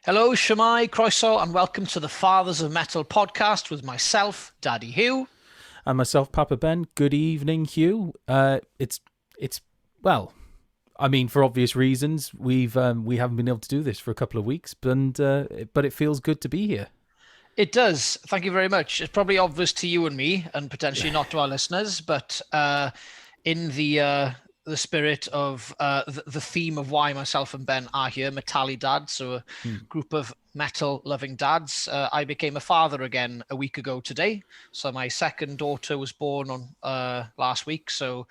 Hello, Shemai, Croeso, and welcome to the Fathers of Metal podcast with myself, Daddy Hugh. And myself, Papa Ben. Good evening, Hugh. It's well, I mean, for obvious reasons, we haven't been able to do this for a couple of weeks, but it feels good to be here. It does. Thank you very much. It's probably obvious to you and me, and potentially not to our listeners, but in the spirit of the theme of why myself and Ben are here, METALIDADS, so a Hmm. group of metal-loving dads. I became a father again a week ago today. So my second daughter was born on last week. So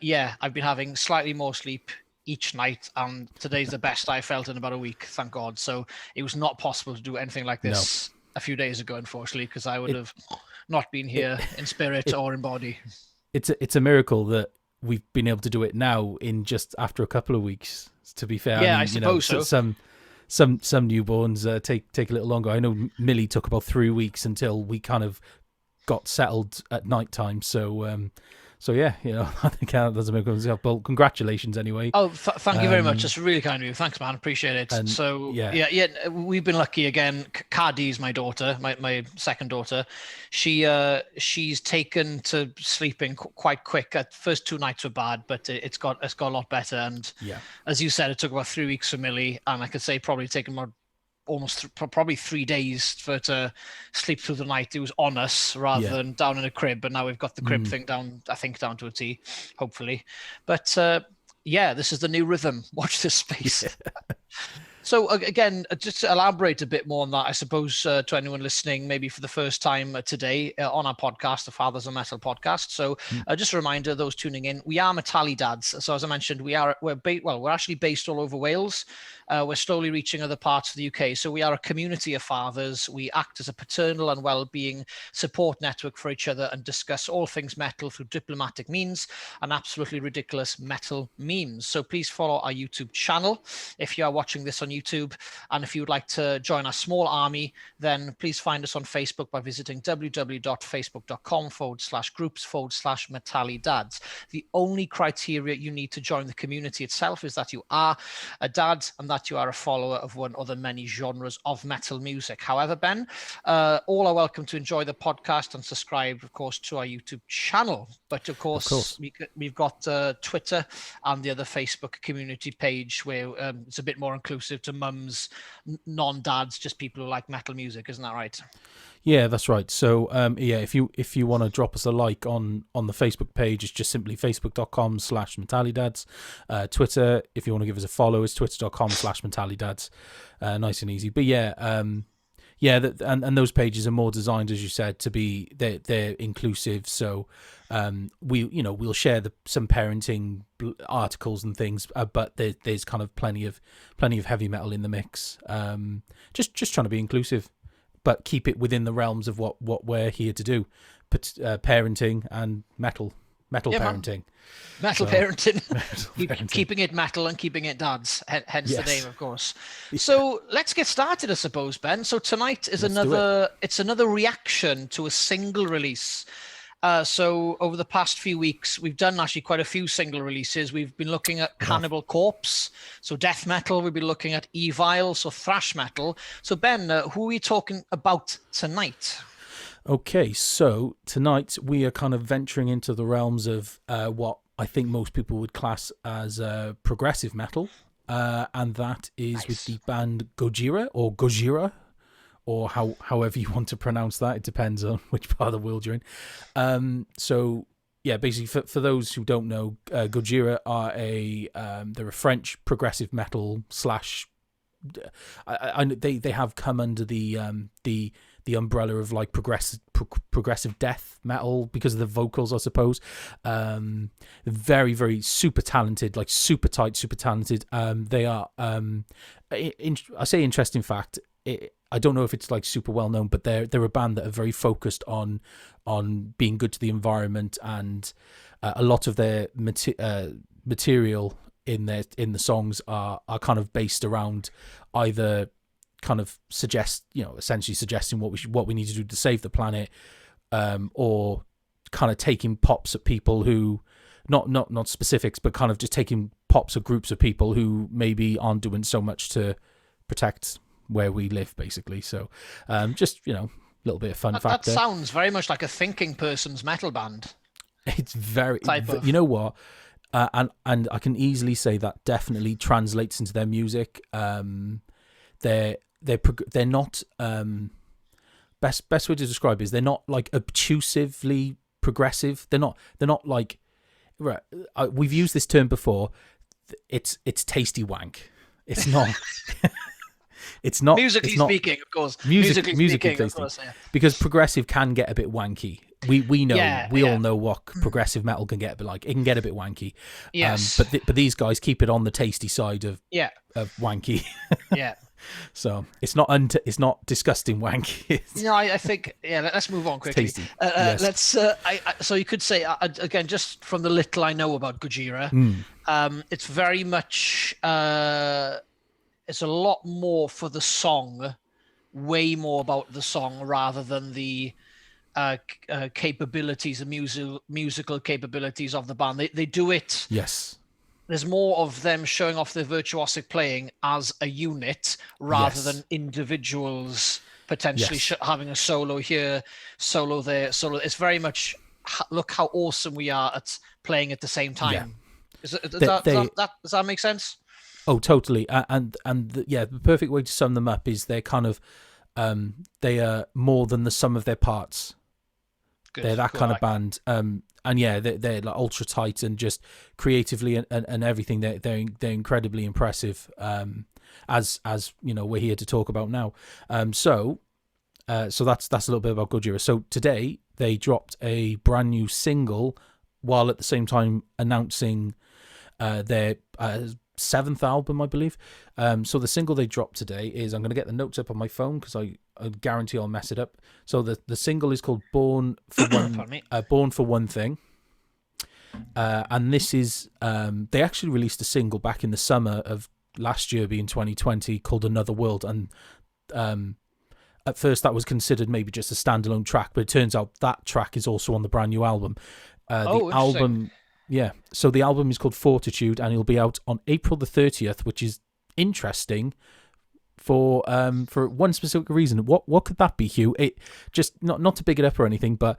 yeah, I've been having slightly more sleep each night, and today's the best I felt in about a week, thank God. So it was not possible to do anything like No, this a few days ago, unfortunately, because I would it have not been it here in spirit it or in body. it's a miracle that we've been able to do it now in just after a couple of weeks. To be fair, I Yeah, I mean, suppose so. some newborns take a little longer. I know Millie took about 3 weeks until we kind of got settled at night time. So yeah, I think that doesn't make sense. But congratulations anyway. Oh, thank you very much. Um, That's really kind of you. Thanks, man. Appreciate it. and So, yeah, yeah, we've been lucky again. Cardi's my daughter, my second daughter. She's taken to sleeping quite quick. At first 2 nights were bad, but it's got a lot better. And yeah, as you said, it took about 3 weeks for Millie, and I could say probably taken more probably 3 days for her to sleep through the night. It was on us rather yeah. than down in a crib, but now we've got the crib Mm, thing down, I think, down to a T, hopefully. But yeah, this is the new rhythm. Watch this space. yeah, So again, just to elaborate a bit more on that, I suppose to anyone listening, maybe for the first time today on our podcast, the Fathers of Metal podcast. So mm, just a reminder, those tuning in, we are METALIDADS. So as I mentioned, we're actually based all over Wales. We're slowly reaching other parts of the UK. So we are a community of fathers. We act as a paternal and well-being support network for each other and discuss all things metal through diplomatic means and absolutely ridiculous metal memes. So please follow our YouTube channel if you are watching this on YouTube. And if you would like to join our small army, then please find us on Facebook by visiting www.facebook.com/groups/METALIDADS. The only criteria you need to join the community itself is that you are a dad and that you are a follower of one or the many genres of metal music. However, Ben, all are welcome to enjoy the podcast and subscribe, of course, to our YouTube channel. But of of course, course. we've got Twitter and the other Facebook community page where it's a bit more inclusive to mums, non-dads, just people who like metal music. Isn't that right? Yeah, that's right. So yeah, if you want to drop us a like on the Facebook page, it's just simply facebook.com/metalidads. Twitter, if you want to give us a follow, it's twitter.com/metalidads. Nice and easy. But yeah, yeah, and those pages are more designed, as you said, to be they're inclusive. So we'll share some parenting articles and things, but there's kind of plenty of heavy metal in the mix. Just trying to be inclusive, but keep it within the realms of what we're here to do, parenting and metal Yeah, man. parenting. Metal So parenting, metal parenting. keeping it metal and keeping it dads, hence the name, Yes, of course. yeah, So let's get started, I suppose, Ben. So tonight is let's do it. another reaction to a single release. So over the past few weeks, we've done actually quite a few single releases. We've been looking at We have. Cannibal Corpse, so death metal. We've been looking at Evil, so thrash metal. So Ben, who are we talking about tonight? Okay, so tonight we are kind of venturing into the realms of what I think most people would class as progressive metal, and that is with Nice. the band Gojira or Gojira, or however you want to pronounce that. It depends on which part of the world you're in. So yeah, basically for those who don't know, Gojira are they're a French progressive metal slash. They have come under the umbrella of like progressive death metal because of the vocals, I suppose. Very very super talented, like super tight, super talented. They are. I say interesting fact. I don't know if it's like super well known, but they're a band that are very focused on being good to the environment, and a lot of their material in the songs are kind of based around either kind of essentially suggesting what we need to do to save the planet, or kind of taking pops at people who not specifics, but kind of just taking pops of groups of people who maybe aren't doing so much to protect where we live, basically. So just, a little bit of fun fact That there. sounds very much like a thinking person's metal band. It's very, Type of. you know what? And I can easily say that definitely translates into their music. They're not best way to describe it is they're not like obtrusively progressive. They're not like, right. We've used this term before. It's tasty wank. It's not. It's not musically speaking, of course. Musically tasty. Of course, yeah. Because progressive can get a bit wanky. We know, we all know what progressive metal can get a bit like. It can get a bit wanky. Yes. But these guys keep it on the tasty side of wanky. Yeah. So it's not disgusting wanky. No, I think let's move on quickly. Tasty. Yes. Let's. So you could say again, just from the little I know about Gojira, it's very much. It's a lot more for the song, way more about the song rather than the capabilities, the musical capabilities of the band. They do it. Yes. There's more of them showing off their virtuosic playing as a unit rather than individuals potentially having a solo here, solo there, solo. It's very much look how awesome we are at playing at the same time. Yeah. Does that make sense? Oh, totally. The perfect way to sum them up is they're kind of they are more than the sum of their parts. Good. They're that kind of band. They're like ultra tight and just creatively and everything. They're incredibly impressive. As we're here to talk about now. So that's a little bit about Gojira. So today they dropped a brand new single, while at the same time announcing their 7th album, I believe. So the single they dropped today is, I'm going to get the notes up on my phone because I guarantee I'll mess it up. So the single is called Born for One Thing. And this is, they actually released a single back in the summer of last year, being 2020, called Another World. And at first that was considered maybe just a standalone track, but it turns out that track is also on the brand new album. The album... Yeah, so the album is called Fortitude, and it'll be out on April the 30th, which is interesting for one specific reason. What could that be, Hugh? It just not to big it up or anything, but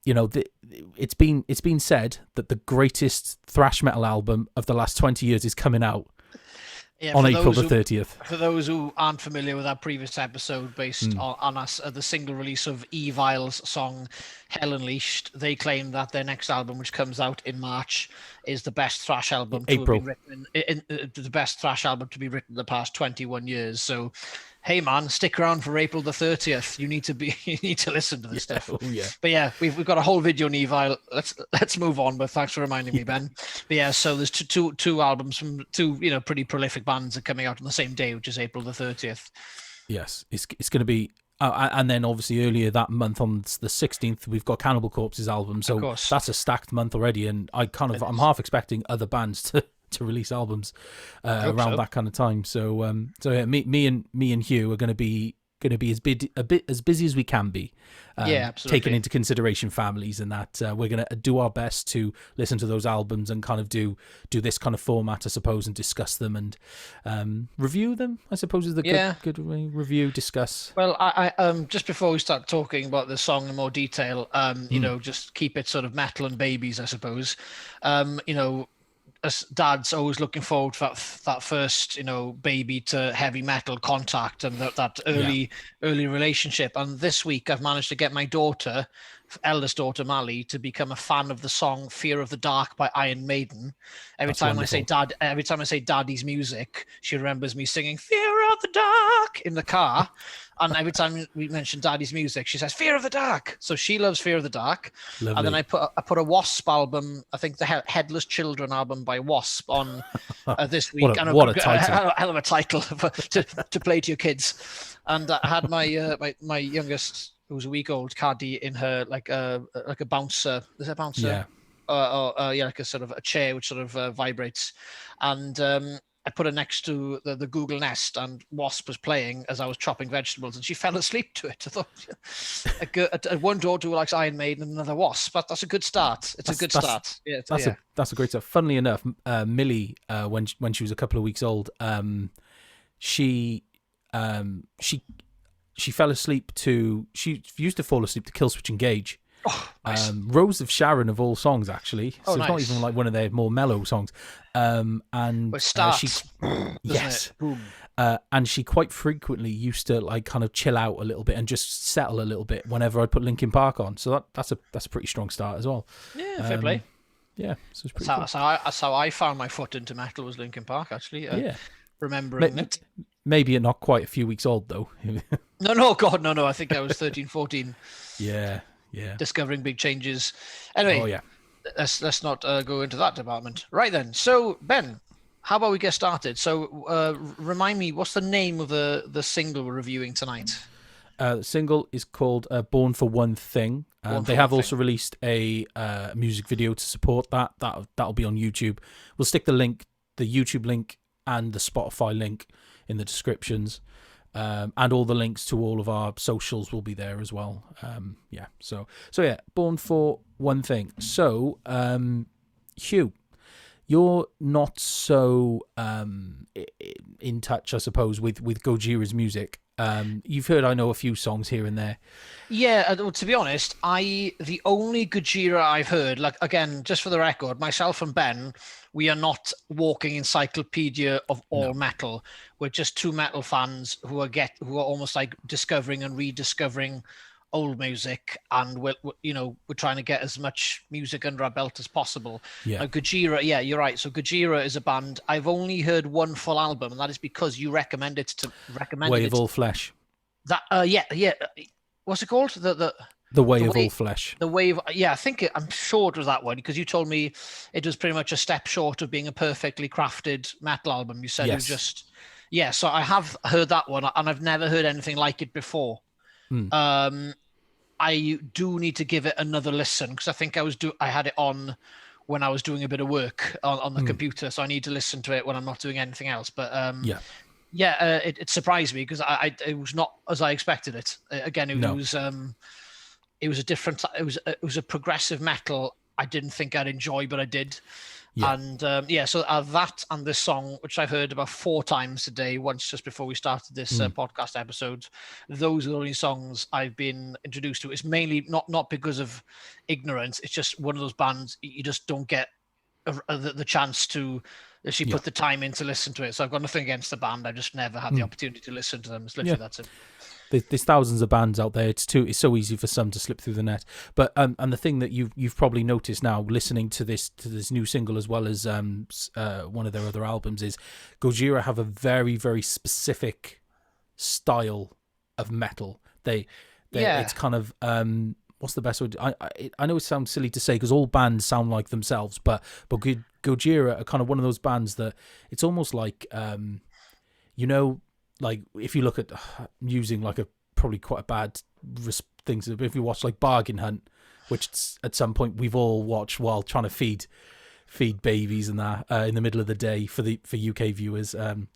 it's been said that the greatest thrash metal album of the last 20 years is coming out on April the 30th. For those who aren't familiar with our previous episode based on us, the single release of Evil's song Hell Unleashed, they claim that their next album, which comes out in March, is the best thrash album to have been written the best thrash album to be written in the past 21 years. So hey man, stick around for April the 30th. You need to listen to this stuff. Oh yeah. But yeah, we've got a whole video on Evil. Let's move on. But thanks for reminding me, Ben. But yeah, so there's two albums from two pretty prolific bands are coming out on the same day, which is April the 30th. Yes, it's going to be. And then obviously earlier that month on the 16th, we've got Cannibal Corpse's album. So that's a stacked month already, and I'm half expecting other bands to release albums around that kind of time. So yeah, me and Hugh are going to be as busy as we can be. Absolutely. Taking into consideration families and that, we're going to do our best to listen to those albums and kind of do this kind of format, I suppose, and discuss them and review them, I suppose, is the good way. Review, discuss. Well, I just before we start talking about the song in more detail, just keep it sort of metal and babies, I suppose. As dads, always looking forward to that first, baby to heavy metal contact and that early relationship. And this week, I've managed to get my eldest daughter Mally, to become a fan of the song "Fear of the Dark" by Iron Maiden. Every time I say Daddy's music, she remembers me singing "Fear of the Dark" in the car. And every time we mention Daddy's music, she says "Fear of the Dark." So she loves "Fear of the Dark." Lovely. And then I put a Wasp album, I think the Headless Children album by Wasp, on this week. What a title! Hell of a title to play to your kids. And I had my youngest, who was a week old, Caddy, in her like a bouncer. Is that a bouncer? Yeah. Like a sort of a chair which sort of vibrates, and I put her next to the Google Nest, and Wasp was playing as I was chopping vegetables, and she fell asleep to it. I thought, one daughter who likes Iron Maiden and another Wasp. That's a good start. It's a good start. Yeah, that's a great start. Funnily enough, Millie, when she was a couple of weeks old, she she fell asleep to, she used to fall asleep to Kill Switch Engage. Oh, nice. Rose of Sharon of all songs, actually. So Oh, it's nice. not even like one of their more mellow songs. And Well, it starts, yes, it? Boom. And she quite frequently used to like kind of chill out a little bit and just settle a little bit whenever I'd put Linkin Park on. So that's a pretty strong start as well. Yeah, fair play. Yeah, so it's pretty That's, cool. that's how I found my foot into metal, was Linkin Park, actually. Yeah, Remembering it. maybe not quite a few weeks old though. No, God, no. I think I was 13, 14. Yeah. Discovering big changes. Anyway, Oh yeah. let's not go into that department. Right then. So Ben, how about we get started? So remind me, what's the name of the single we're reviewing tonight? The single is called "Born for One Thing." They have also released a music video to support that. That'll be on YouTube. We'll stick the YouTube link and the Spotify link in the descriptions, and all the links to all of our socials will be there as well. So yeah, "Born for One Thing." So, Hugh, you're not so in touch, I suppose, with Gojira's music. You've heard, I know, a few songs here and there. Yeah, to be honest, the only Gojira I've heard, like, again, just for the record, myself and Ben, we are not walking encyclopedia of all metal. We're just two metal fans who are almost like discovering and rediscovering old music, and we're trying to get as much music under our belt as possible. Yeah. Gojira, yeah, you're right. So Gojira is a band I've only heard one full album, and that is because you recommended Way of All Flesh. That yeah. What's it called? The Way of All Flesh. The Way of, yeah, I'm sure it was that one, because you told me it was pretty much a step short of being a perfectly crafted metal album. You said it was just, yeah. So I have heard that one, and I've never heard anything like it before. I do need to give it another listen, because I think I had it on when I was doing a bit of work on the computer, so I need to listen to it when I'm not doing anything else. But it surprised me, because it was not as I expected it. Again, it was a different. It was a progressive metal I didn't think I'd enjoy, but I did. Yeah. And so that and this song, which I've heard about 4 times today, once just before we started this podcast episode, those are the only songs I've been introduced to. It's mainly not because of ignorance. It's just one of those bands you just don't get the chance to actually put the time in to listen to it. So I've got nothing against the band. I just never had the opportunity to listen to them. It's literally that's it. There's thousands of bands out there. It's so easy for some to slip through the net. But and the thing that you've probably noticed now, listening to this new single as well as one of their other albums, is Gojira have a very, very specific style of metal. It's kind of what's the best word? I know it sounds silly to say, because all bands sound like themselves, but Gojira are kind of one of those bands that it's almost like like if you look at using like a probably quite a bad things, if you watch like Bargain Hunt, which at some point we've all watched while trying to feed babies and that in the middle of the day for UK viewers, and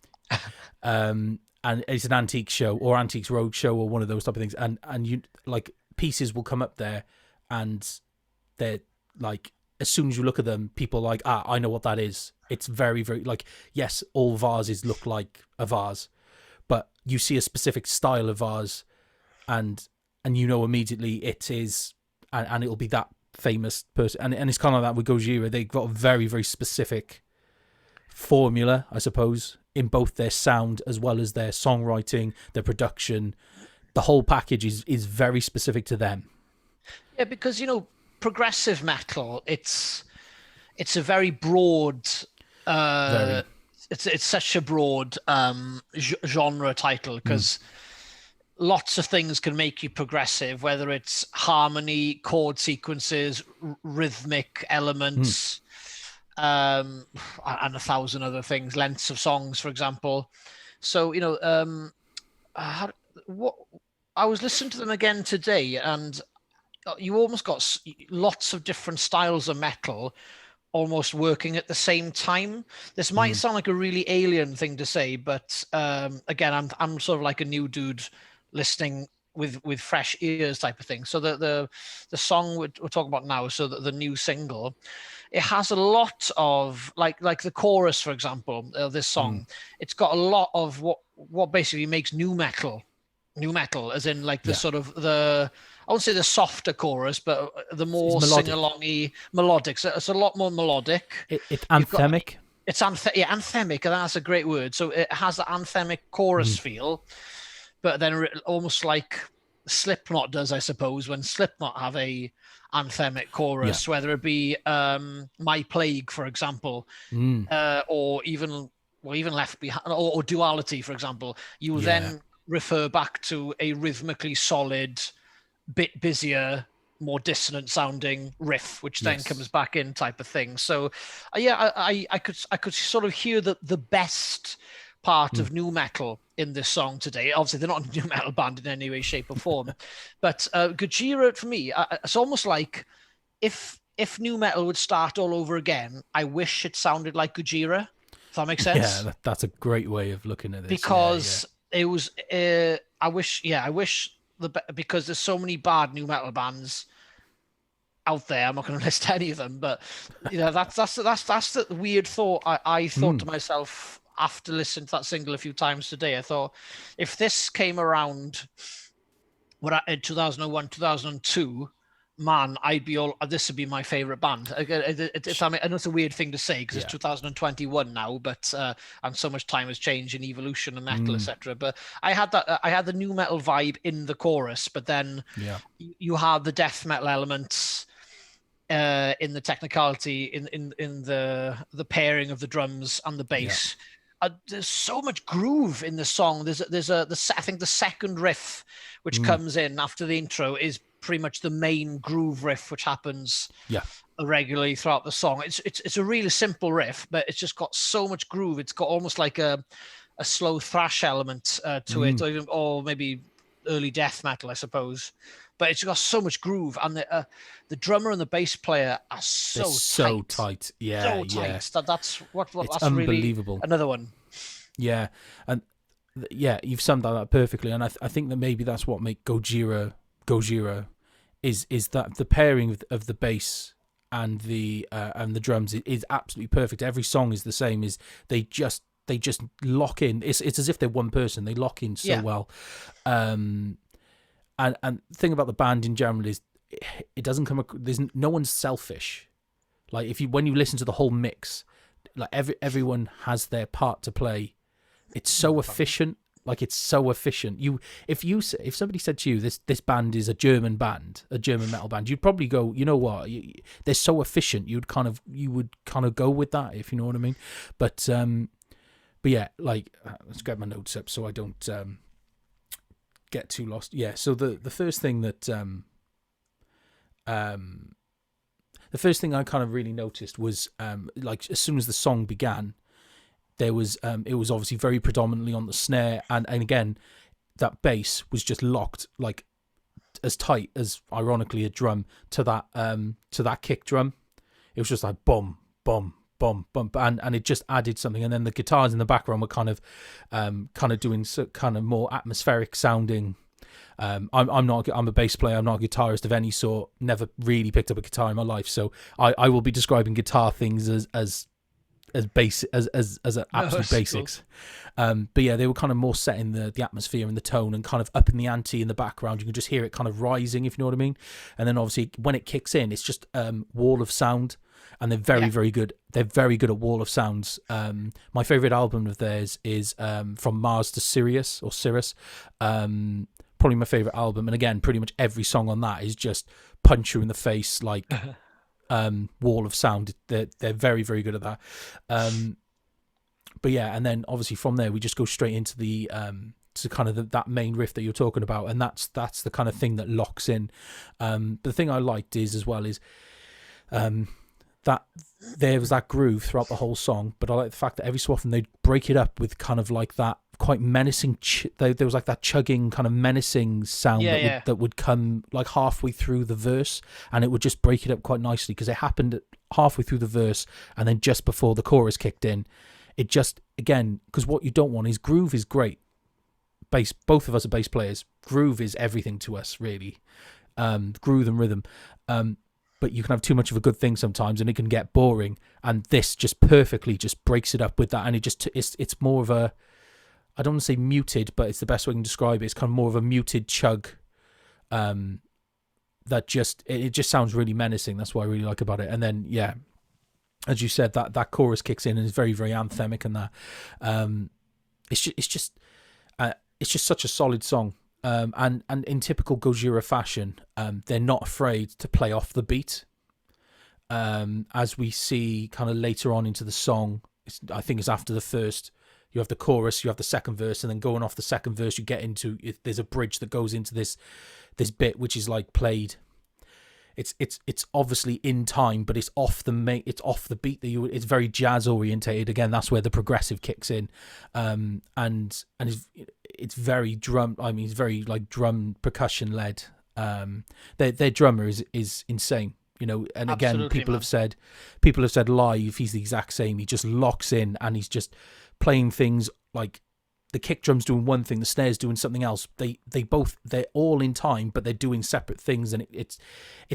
it's an antique show or Antiques Roadshow or one of those type of things, and you like pieces will come up there, and they're like, as soon as you look at them, people are like, I know what that is. It's very, very like, yes, all vases look like a vase, but you see a specific style of vase, and you know immediately it is, and it'll be that famous person. And it's kind of like that with Gojira. They've got a very, very specific formula, I suppose, in both their sound as well as their songwriting, their production. The whole package is very specific to them. Yeah, because progressive metal, it's a very broad. It's such a broad genre title, because lots of things can make you progressive, whether it's harmony, chord sequences, rhythmic elements, and 1,000 other things, lengths of songs, for example. So I was listening to them again today, and you almost got lots of different styles of metal almost working at the same time. This might sound like a really alien thing to say, but again, I'm sort of like a new dude listening with fresh ears type of thing. So the song we're talking about now, so the new single, it has a lot of like the chorus, for example, this song. It's got a lot of what basically makes new metal, as in like the sort of I won't say the softer chorus, but the more sing-alongy melodic. So it's a lot more melodic. It's anthemic. Anthemic. And that's a great word. So it has the anthemic chorus feel, but then almost like Slipknot does, I suppose, when Slipknot have a anthemic chorus, whether it be My Plague, for example, or even Left Behind, or Duality, for example. You will then refer back to a rhythmically solid, bit busier, more dissonant sounding riff, which then comes back in, type of thing. So I could sort of hear the best part of new metal in this song today. Obviously they're not a new metal band in any way, shape or form, but Gojira, for me, it's almost like if new metal would start all over again, I wish it sounded like Gojira, if that makes sense. That's a great way of looking at this, because it was I wish because there's so many bad new metal bands out there. I'm not going to list any of them, but that's the weird thought. I thought to myself after listening to that single a few times today. I thought, if this came around in 2001, 2002, man, this would be my favorite band. I know it's a weird thing to say because it's 2021 now, but and so much time has changed in evolution and metal, etc. But I had the new metal vibe in the chorus, but then you had the death metal elements in the technicality, in the pairing of the drums and the bass. There's so much groove in the song. I think the second riff, which comes in after the intro, is pretty much the main groove riff, which happens regularly throughout the song. It's a really simple riff, but it's just got so much groove. It's got almost like a slow thrash element to it, or maybe early death metal, I suppose. But it's got so much groove, and the drummer and the bass player are so tight. That's that's unbelievable. Really another one. Yeah, and you've summed that up perfectly. And I think that maybe that's what makes Gojira is that the pairing of the bass and the drums is absolutely perfect. Every song is the same. Is they just lock in. It's as if they're one person. They lock in so well. And the thing about the band in general is it doesn't come. There's no one's selfish. Like when you listen to the whole mix, like everyone has their part to play. It's so efficient. Like it's so efficient. If somebody said to you this band is a German metal band, you'd probably go, you know what? They're so efficient. You would kind of go with that, if you know what I mean. But yeah, like let's get my notes up so I don't get too lost. Yeah. So the first thing that the first thing I kind of really noticed was like as soon as the song began, there was it was obviously very predominantly on the snare, and again that bass was just locked like as tight as ironically a drum to that kick drum. It was just like boom, boom, boom, boom, and it just added something. And then the guitars in the background were kind of doing kind of more atmospheric sounding. I'm a bass player. I'm not a guitarist of any sort. Never really picked up a guitar in my life, so I will be describing guitar things as absolute basics. Cool. But yeah, they were kind of more set in the atmosphere and the tone, and kind of up in the ante in the background. You can just hear it kind of rising, if you know what I mean. And then obviously when it kicks in, it's just wall of sound, and they're very good. They're very good at wall of sounds. My favorite album of theirs is From Mars to Sirius, or Cirrus. Probably my favorite album, and again, pretty much every song on that is just punch you in the face, like wall of sound. They're very, very good at that. But yeah, and then obviously from there we just go straight into the to kind of that main riff that you're talking about, and that's the kind of thing that locks in. But the thing I liked is that there was that groove throughout the whole song, but I like the fact that every so often they'd break it up with kind of like that quite menacing there was like that chugging kind of menacing sound that would come like halfway through the verse, and it would just break it up quite nicely because it happened halfway through the verse, and then just before the chorus kicked in, it just, again, because what you don't want is groove is great. Both of us are bass players. groove is everything to us, really. Groove and rhythm. But you can have too much of a good thing sometimes, and it can get boring. And this just perfectly just breaks it up with that, and it's more of a, I don't want to say muted, but it's the best way I can describe it. It's kind of more of a muted chug. That just it just sounds really menacing. That's what I really like about it. And then yeah, as you said, that chorus kicks in and is very, very anthemic, and that it's just such a solid song. And in typical Gojira fashion, they're not afraid to play off the beat. As we see kind of later on into the song, I think it's after the first, you have the chorus, you have the second verse, and then going off the second verse, you get into, there's a bridge that goes into this bit, which is like played. It's obviously in time, but it's off the beat it's very jazz orientated. Again, that's where the progressive kicks in, and it's very drum. I mean, it's very like drum percussion led. Their drummer is insane, you know. And again, Absolutely, people have said live, he's the exact same. He just locks in and he's just playing things like, the kick drum's doing one thing, the snare's doing something else. They're all in time, but they're doing separate things, and it's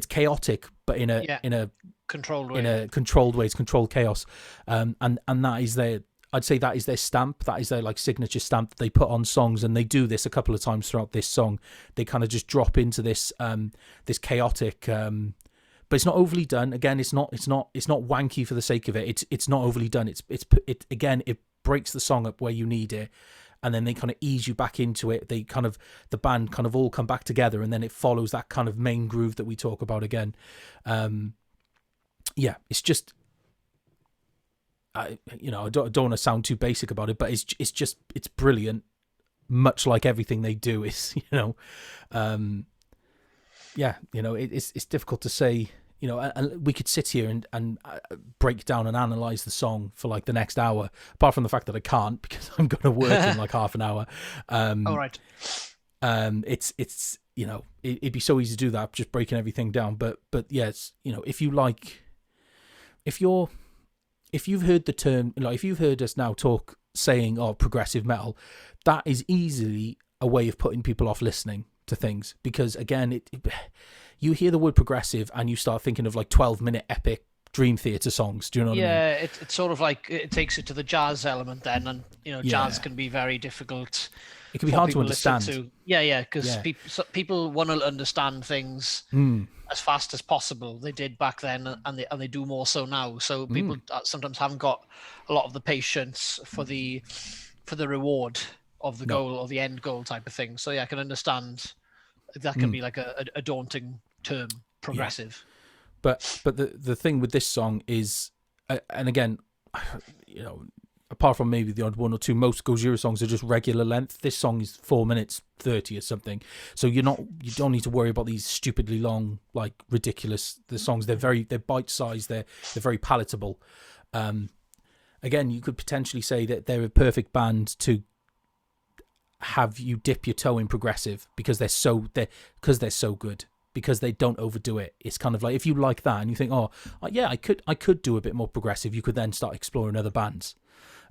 chaotic, but in a controlled way. In a controlled way. It's controlled chaos. And that is I'd say that is their stamp. That is their like signature stamp that they put on songs, and they do this a couple of times throughout this song. They kind of just drop into this this chaotic, but it's not overly done. Again, it's not wanky for the sake of it. It's not overly done. It breaks the song up where you need it, and then they kind of ease you back into it. The band kind of all come back together, and then it follows that kind of main groove that we talk about again. Yeah, it's just, I don't want to sound too basic about it, but it's brilliant. Much like everything they do is, it's difficult to say. And we could sit here and break down and analyze the song for like the next hour, apart from the fact that I can't because I'm going to work in like half an hour. All right. It's it'd be so easy to do that, just breaking everything down. But yes, if you've heard the term, like if you've heard us now saying progressive metal, that is easily a way of putting people off listening to things, because again, you hear the word progressive and you start thinking of like 12-minute epic Dream Theater songs. Do you know what I mean? Yeah, it's sort of like it takes it to the jazz element then, and jazz can be very difficult. It can be hard to understand. Because people want to understand things as fast as possible. They did back then, and they do more so now. So people sometimes haven't got a lot of the patience for the reward of the goal or the end goal type of thing. So yeah, I can understand that can be like a daunting term, progressive. Yeah. But the thing with this song is, and again, apart from maybe the odd one or two, most Gojira songs are just regular length. This song is 4 minutes 30 or something, so you don't need to worry about these stupidly long, like ridiculous. The songs, they're bite sized. They're very palatable. Again, you could potentially say that they're a perfect band to have you dip your toe in progressive because they're so good, because they don't overdo it. It's kind of like, if you like that and you think, I could do a bit more progressive, you could then start exploring other bands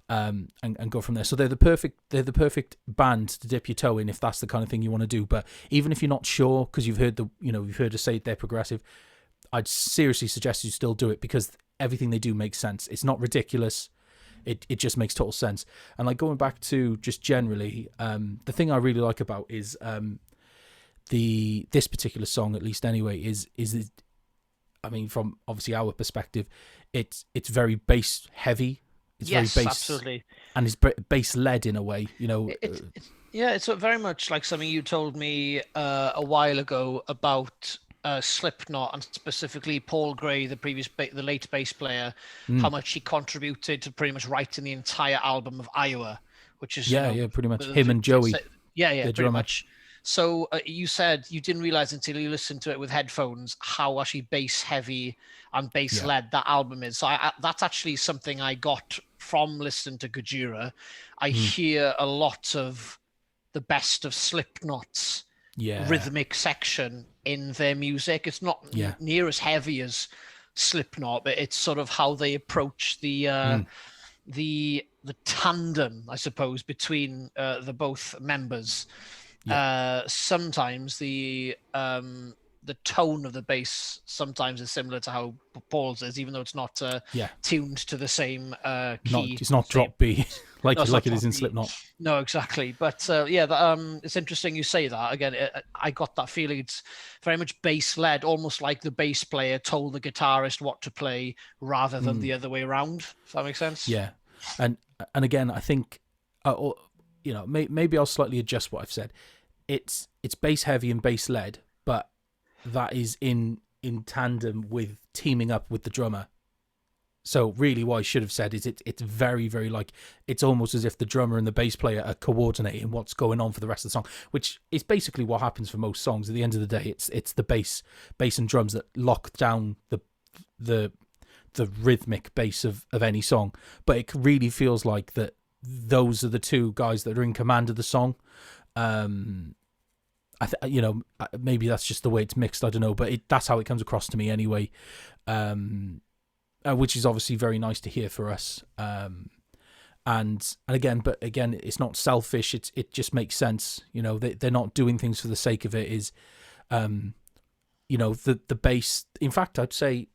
and go from there. So they're the perfect band to dip your toe in if that's the kind of thing you want to do. But even if you're not sure, because you've heard us say they're progressive, I'd seriously suggest you still do it, because everything they do makes sense. It's not ridiculous. It just makes total sense. And like going back to just generally, the thing I really like about is this particular song, at least anyway, is I mean, from obviously our perspective, it's very bass heavy. It's very bass, absolutely, and it's bass led in a way. It's very much like something you told me a while ago about Slipknot, and specifically Paul Gray, the late bass player, how much he contributed to pretty much writing the entire album of Iowa, which is pretty much him and Joey. Pretty much. So you said you didn't realize until you listened to it with headphones how actually bass heavy and bass led that album is. So that's actually something I got from listening to Gojira. I hear a lot of the best of Slipknot's rhythmic section in their music. It's not near as heavy as Slipknot, but it's sort of how they approach the tandem, I suppose, between the both members. Yeah. Sometimes the tone of the bass sometimes is similar to how Paul's is, even though it's not Yeah. tuned to the same key. It's not Same. drop B No, it's not like it is drop in B. Slipknot. No, exactly. But yeah, it's interesting you say that. Again, I got that feeling it's very much bass led, almost like the bass player told the guitarist what to play rather than the other way around. If that makes sense. Yeah, and again, I think, or, you know, maybe I'll slightly adjust what I've said. It's bass heavy and bass led, but that is in tandem with teaming up with the drummer. So really, what I should have said is it's very, very like, it's almost as if the drummer and the bass player are coordinating what's going on for the rest of the song, which is basically what happens for most songs. At the end of the day, it's the bass and drums that lock down the rhythmic bass of any song. But it really feels like that those are the two guys that are in command of the song. You know, maybe that's just the way it's mixed, I don't know, but that's how it comes across to me anyway. Which is obviously very nice to hear for us. And again, it's not selfish. It just makes sense. You know, they're not doing things for the sake of it. Is, you know, the bass. In fact, I'd say,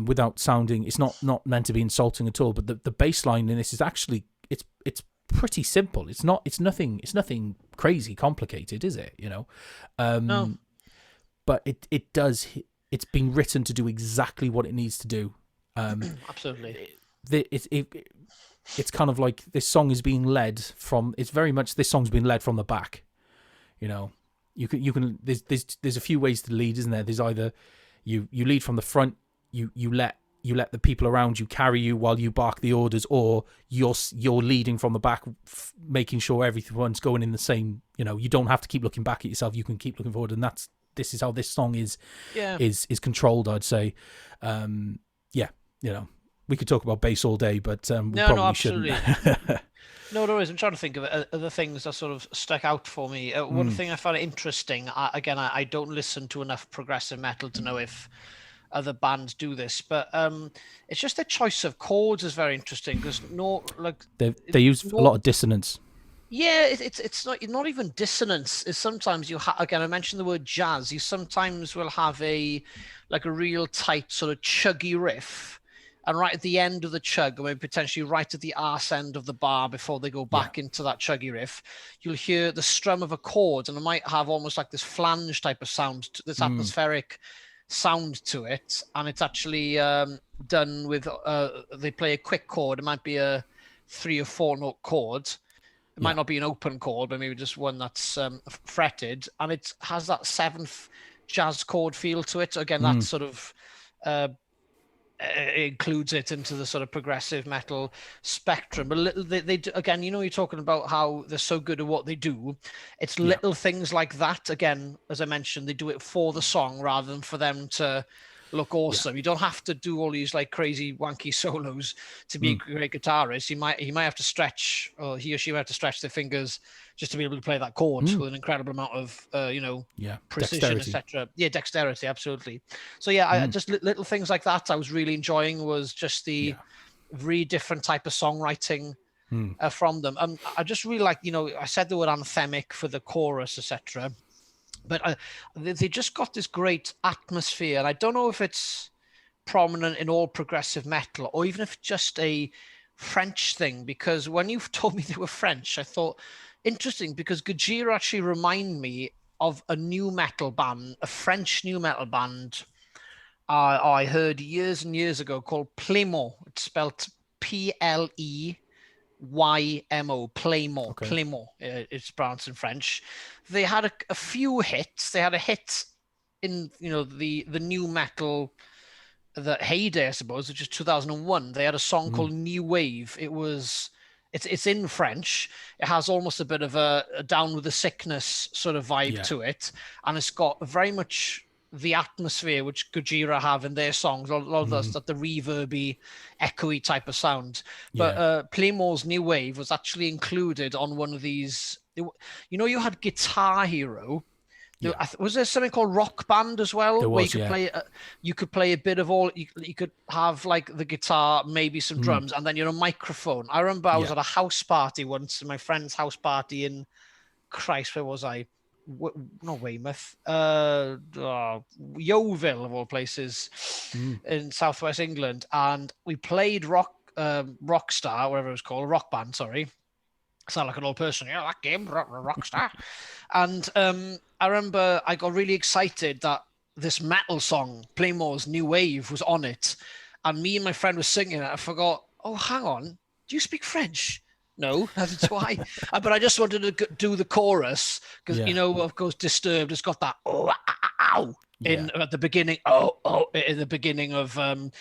without sounding, it's not meant to be insulting at all. But the bass line in this is actually it's pretty simple. It's nothing crazy complicated, is it? You know, No. but it does. It's been written to do exactly what it needs to do. Absolutely. It's kind of like this song is being led from. It's very much this song's been led from the back. You know, you can. There's a few ways to lead, isn't there? There's either you lead from the front. You let the people around you carry you while you bark the orders, or you're leading from the back, making sure everyone's going in the same. You know, you don't have to keep looking back at yourself. You can keep looking forward, and this is how this song is controlled. I'd say, yeah. You know, we could talk about bass all day, but we probably shouldn't. No, there is. I'm trying to think of other things that sort of stuck out for me. One thing I found interesting, I don't listen to enough progressive metal to know if other bands do this, but it's just the choice of chords is very interesting because they use a lot of dissonance. Yeah, it's not even dissonance. It's sometimes again, I mentioned the word jazz. You sometimes will have a real tight sort of chuggy riff. And right at the end of the chug, or maybe potentially right at the arse end of the bar before they go back into that chuggy riff, you'll hear the strum of a chord, and it might have almost like this flange type of sound, this atmospheric sound to it. And it's actually done with, they play a quick chord. It might be a 3 or 4 note chord. It might not be an open chord, but maybe just one that's fretted. And it has that 7th jazz chord feel to it. Again, that sort of... includes it into the sort of progressive metal spectrum, but they do, again, you know, you're talking about how they're so good at what they do. It's little things like that. Again, as I mentioned, they do it for the song rather than for them to look awesome. You don't have to do all these like crazy wanky solos to be a great guitarist. He might have to stretch, or he or she might have to stretch their fingers just to be able to play that chord with an incredible amount of precision, etc. Yeah, dexterity, absolutely. So I just little things like that I was really enjoying. Was just the very different type of songwriting from them. I just really like, I said the word anthemic for the chorus, etc. But they just got this great atmosphere. And I don't know if it's prominent in all progressive metal or even if it's just a French thing, because when you've told me they were French, I thought, interesting, because Gojira actually remind me of a new metal band, a French new metal band I heard years and years ago called Plémo. It's spelled Plémo, Plémo, Okay. Plémo. It's pronounced in French. They had a few hits. They had a hit in the new metal, the heyday, I suppose, which is 2001. They had a song called New Wave. It's in French. It has almost a bit of a Down with the Sickness sort of vibe to it, and it's got very much the atmosphere which Gojira have in their songs. A lot of that the reverby, echoey type of sound. But Playmore's New Wave was actually included on one of these. You had Guitar Hero. Was there something called Rock Band as well? There was, you could play a bit of all. You could have like the guitar, maybe some drums, and then a microphone. I remember I was at a house party once, my friend's house party in Christ, where was I? Not Weymouth, Yeovil of all places, in southwest England, and we played Rockstar, whatever it was called, Rock Band. Sorry, sound like an old person. Yeah, that game, Rockstar. And I remember I got really excited that this metal song, Playmore's New Wave, was on it, and me and my friend were singing it. I forgot. Oh, hang on, do you speak French? No, neither do I. But I just wanted to do the chorus because, of course, Disturbed has got that ow in at the beginning. Oh, in the beginning of Down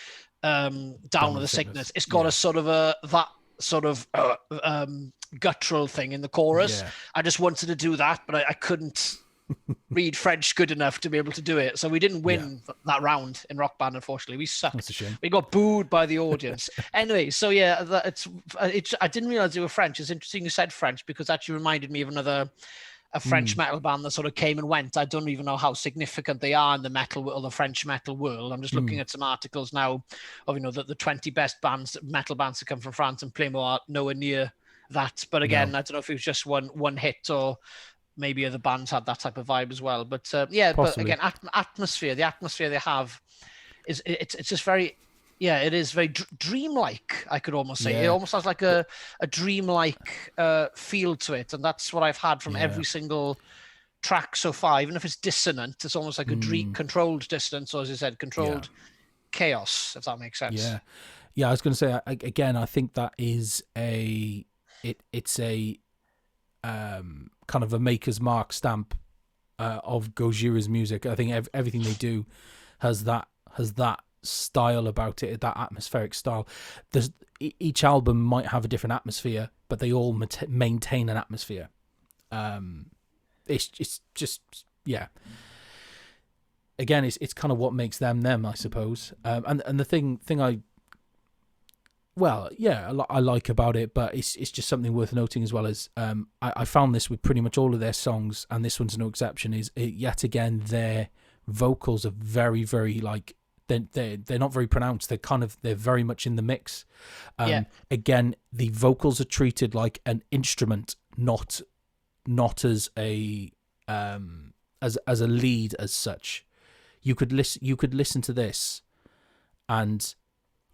with the Sickness. It's got a sort of that sort of guttural thing in the chorus. Yeah. I just wanted to do that, but I couldn't read French good enough to be able to do it. So we didn't win that round in Rock Band, unfortunately. We sucked. That's a shame. We got booed by the audience. Anyway, so yeah, I didn't realize they were French. It's interesting you said French because that actually reminded me of a French metal band that sort of came and went. I don't even know how significant they are in the French metal world. I'm just looking at some articles now of, the 20 best metal bands that come from France, and Playmore are nowhere near that. But again, I don't know if it was just one hit or maybe other bands had that type of vibe as well. But possibly. But again, the atmosphere they have it's just very, it is very dreamlike, I could almost say. It almost has like a dreamlike feel to it. And that's what I've had from every single track so far. Even if it's dissonant, it's almost like a controlled dissonance, or as you said, controlled chaos, if that makes sense. Yeah, I was going to say, again, I think that is it's a kind of a maker's mark stamp of Gojira's music. I think everything they do has that style about it, that atmospheric style. Each album might have a different atmosphere, but they all maintain an atmosphere. It's just again, it's kind of what makes them, I suppose. And the thing I like about it, but it's just something worth noting as well as I found this with pretty much all of their songs, and this one's no exception. Yet again, their vocals are very, very like they're not very pronounced. They're very much in the mix. Again, the vocals are treated like an instrument, not as a as a lead as such. You could listen to this, and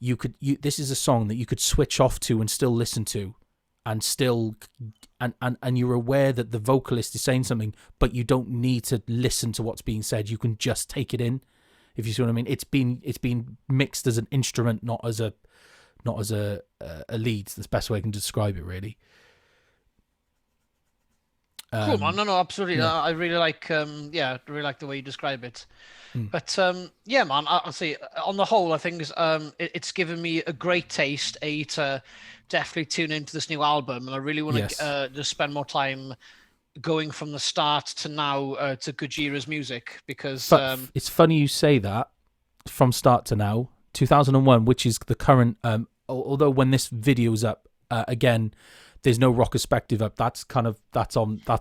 this is a song that you could switch off to and still listen to, and you're aware that the vocalist is saying something, but you don't need to listen to what's being said. You can just take it in, if you see what I mean. It's been mixed as an instrument, not as a lead. That's the best way I can describe it, really. Cool, man. No, absolutely. Yeah. I really like, really like the way you describe it. But man, I'll say on the whole, I think it's given me a great taste to definitely tune into this new album, and I really want to just spend more time going from the start to now to Gojira's music, because it's funny you say that, from start to now. 2001, which is the current. Although when this video's up, again, there's no Rockerspective up. That's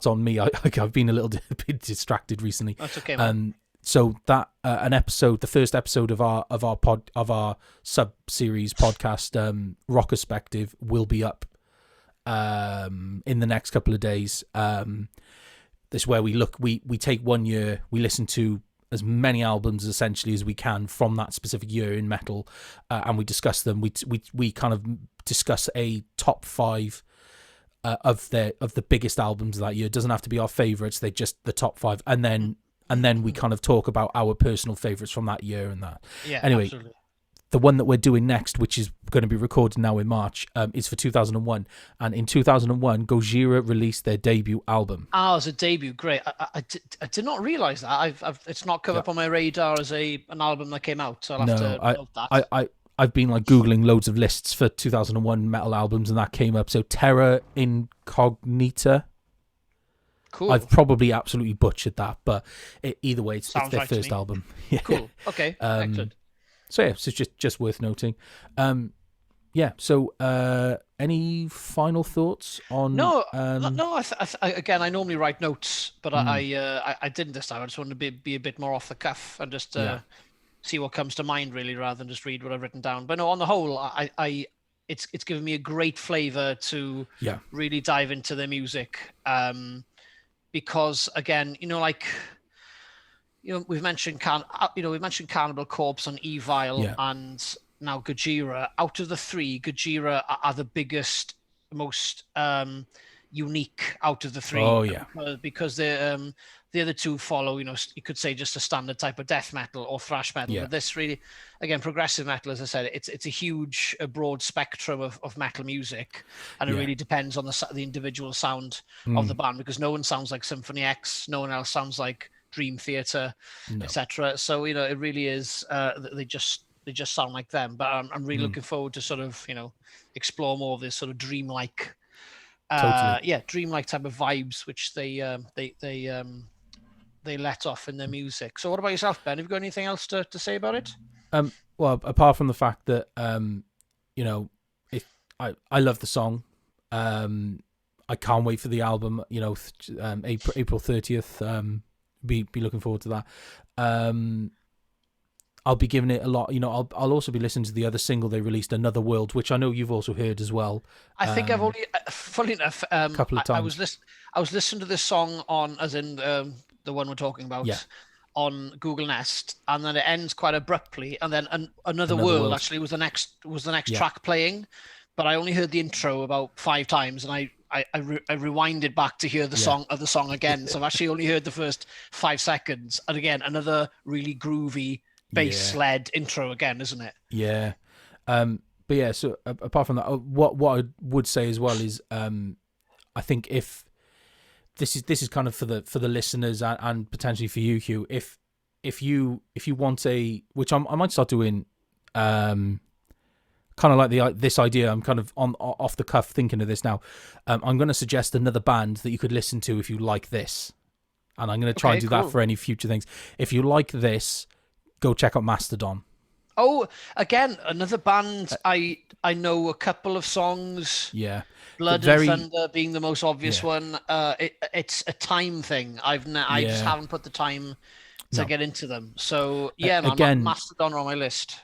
on me. I've been a little bit distracted recently. That's okay, man. So that the first episode of our sub series podcast, Rockerspective, will be up in the next couple of days. This is where we take 1 year, we listen to as many albums essentially as we can from that specific year in metal, and we discuss them. We kind of discuss a top 5 of the biggest albums of that year. It doesn't have to be our favorites; they're just the top 5, and then we kind of talk about our personal favorites from that year and that. Yeah, anyway, absolutely. The one that we're doing next, which is going to be recorded now in March, is for 2001. And in 2001, Gojira released their debut album. Ah, as a debut, great. I did not realize that. It's not come up on my radar as an album that came out. So I'll have to note that. I've been like Googling loads of lists for 2001 metal albums, and that came up. So Terra Incognita. Cool. I've probably absolutely butchered that, but either way, it's their right first album. Yeah. Cool. Okay. Excellent. So yeah, so it's just worth noting. So any final thoughts on? No. Again, I normally write notes, but I didn't this time. I just wanted to be a bit more off the cuff and just see what comes to mind, really, rather than just read what I've written down. But no, on the whole, it's given me a great flavor to really dive into their music. because again, like, we've mentioned we've mentioned Cannibal Corpse on Evil Yeah. and now Gojira. Out of the three, Gojira are the biggest, most unique out of the three. Oh yeah. Because the other two follow, you could say just a standard type of death metal or thrash metal. Yeah. But this really, again, progressive metal, as I said, it's a huge, a broad spectrum of metal music, and it Yeah. really depends on the individual sound of the band, because no one sounds like Symphony X, no one else sounds like Dream Theater, No. etc. So it really is. They just sound like them. But I'm really looking forward to sort of explore more of this sort of dreamlike, Totally. dreamlike type of vibes which they let off in their music. So what about yourself, Ben? Have you got anything else to say about it? Well, apart from the fact that if I love the song, I can't wait for the album. April 30th. Be looking forward to that. I'll be giving it a lot. I'll also be listening to the other single they released, Another World, which I know you've also heard as well. I think I've only, funny enough, a couple of times. I was listening to this song on, as in the one we're talking about, on Google Nest, and then it ends quite abruptly, and then Another World actually was the next track playing, but I only heard the intro about 5 times, and I rewinded back to hear the song again. So I've actually only heard the first 5 seconds, and again another really groovy bass led intro again, isn't it? Yeah. But yeah, so apart from that, what I would say as well is I think if this is kind of for the listeners and potentially for you, Hugh, if you want which I might start doing kind of like this idea, I'm kind of off the cuff thinking of this now. I'm going to suggest another band that you could listen to if you like this, and I'm going to try and do that for any future things. If you like this, go check out Mastodon. Oh, again, another band. I know a couple of songs. Yeah, Blood and Thunder being the most obvious one. It's a time thing. I just haven't put the time to get into them. So yeah, man, again, Mastodon are on my list.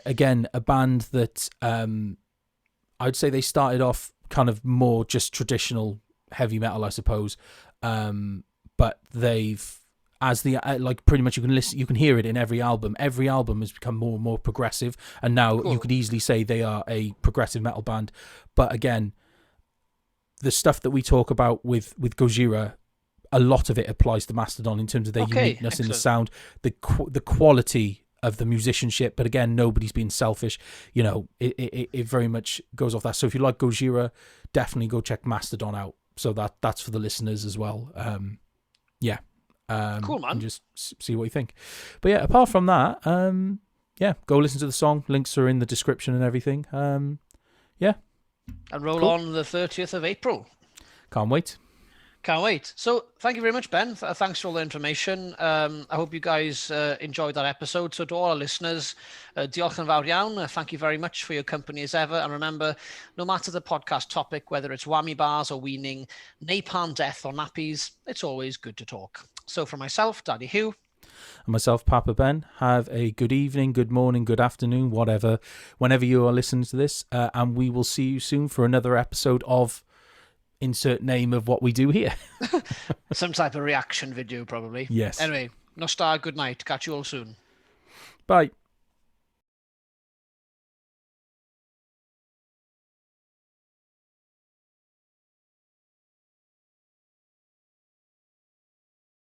Again, a band that I'd say they started off kind of more just traditional heavy metal, I suppose, but they've, as the like pretty much you can hear it in every album. Every album has become more and more progressive, and now you could easily say they are a progressive metal band. But again, the stuff that we talk about with Gojira, a lot of it applies to Mastodon in terms of their uniqueness in the sound, the quality of the musicianship. But again, nobody's being selfish. It very much goes off that. So if you like Gojira, definitely go check Mastodon out. So that's for the listeners as well. Cool, man. And just see what you think. But yeah, apart from that, go listen to the song. Links are in the description and everything. And roll on the 30th of April. Can't wait. So thank you very much, Ben. Thanks for all the information. I hope you guys enjoyed that episode. So to all our listeners, diolch yn fawr iawn. Thank you very much for your company as ever. And remember, no matter the podcast topic, whether it's whammy bars or weaning, napalm death or nappies, it's always good to talk. So for myself, Daddy Hugh. And myself, Papa Ben, have a good evening, good morning, good afternoon, whatever, whenever you are listening to this. And we will see you soon for another episode of insert name of what we do here. Some type of reaction video, probably. Yes. Anyway, no star, good night. Catch you all soon. Bye.